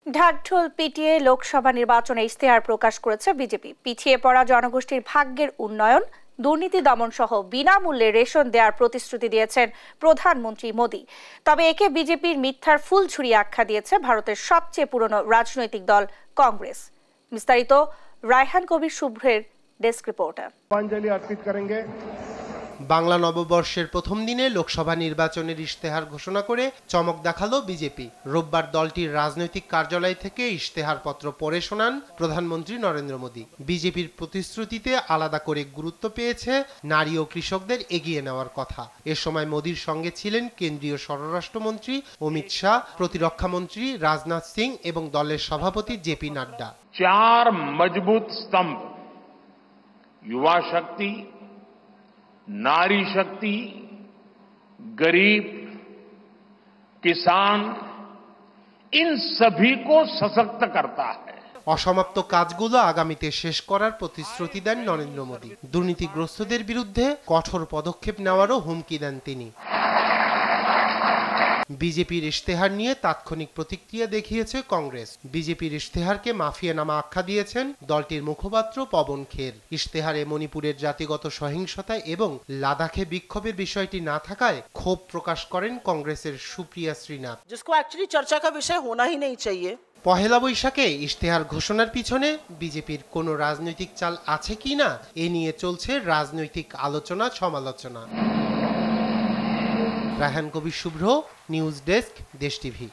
ঢাকঢোল পিটিয়ে লোকসভা নির্বাচনে ইশতেহার প্রকাশ করেছে বিজেপি। পিছিয়ে পড়া জনগোষ্ঠীর ভাগ্যের উন্নয়ন, দুর্নীতি দমন সহ বিনামূল্যে রেশন দেওয়ার প্রতিশ্রুতি দিয়েছেন প্রধানমন্ত্রী মোদী। তবে একে বিজেপির মিথ্যার ফুলঝুরি আখ্যা দিয়েছে ভারতের সবচেয়ে পুরনো রাজনৈতিক দল কংগ্রেস। বিস্তারিত রায়হান কবির শুভ্রের ডেস্ক রিপোর্টার। বাংলা নববর্ষের প্রথম দিনে লোকসভা নির্বাচনের ইশতেহার ঘোষণা করে চমক দেখালো বিজেপি। রোববার দলটির রাজনৈতিক কার্যালয় থেকে ইশতেহারপত্র পড়ে শোনান প্রধানমন্ত্রী নরেন্দ্র মোদী। বিজেপির প্রতিশ্রুতিতে আলাদা করে গুরুত্ব পেয়েছে নারী ও কৃষকদের এগিয়ে নেওয়ার কথা। এ সময় মোদীর সঙ্গে ছিলেন কেন্দ্রীয় স্বরাষ্ট্রমন্ত্রী অমিত শাহ, প্রতিরক্ষামন্ত্রী রাজনাথ সিং এবং দলের সভাপতি জেপি নাড্ডা। 4 मजबूत स्तंभ युवा शक्ति, नारी शक्ति, गरीब, किसान, इन सभी को सशक्त करता है। অসমাপ্ত কাজগুলো আগামীতে শেষ করার প্রতিশ্রুতি দেন নরেন্দ্র মোদী। দুর্নীতিগ্রস্তদের বিরুদ্ধে কঠোর পদক্ষেপ নেওয়ারও হুমকি দেন তিনি। বিজেপির ইশতেহার নিয়ে তাৎক্ষণিক প্রতিক্রিয়া দেখিয়েছে কংগ্রেস। বিজেপির ইশতেহারকে মাফিয়ানামা আখ্যা দিয়েছেন দলটির মুখপাত্র পবন খের। ইশতেহারে মণিপুরের জাতিগত সহিংসতা এবং লাদাখে বিক্ষোভের বিষয়টি না থাকায় ক্ষোভ প্রকাশ করেন কংগ্রেসের সুপ্রিয়া শ্রীনাথ। जिसको एक्चुअली चर्चा का विषय होना ही नहीं चाहिए। পহেলা বৈশাখে ইশতেহার ঘোষণার পিছনে বিজেপির কোনো রাজনৈতিক চাল আছে কিনা এ নিয়ে চলছে রাজনৈতিক আলোচনা সমালোচনা। রায়হান কবির শুভ্র, নিউজ ডেস্ক, দেশ টিভি।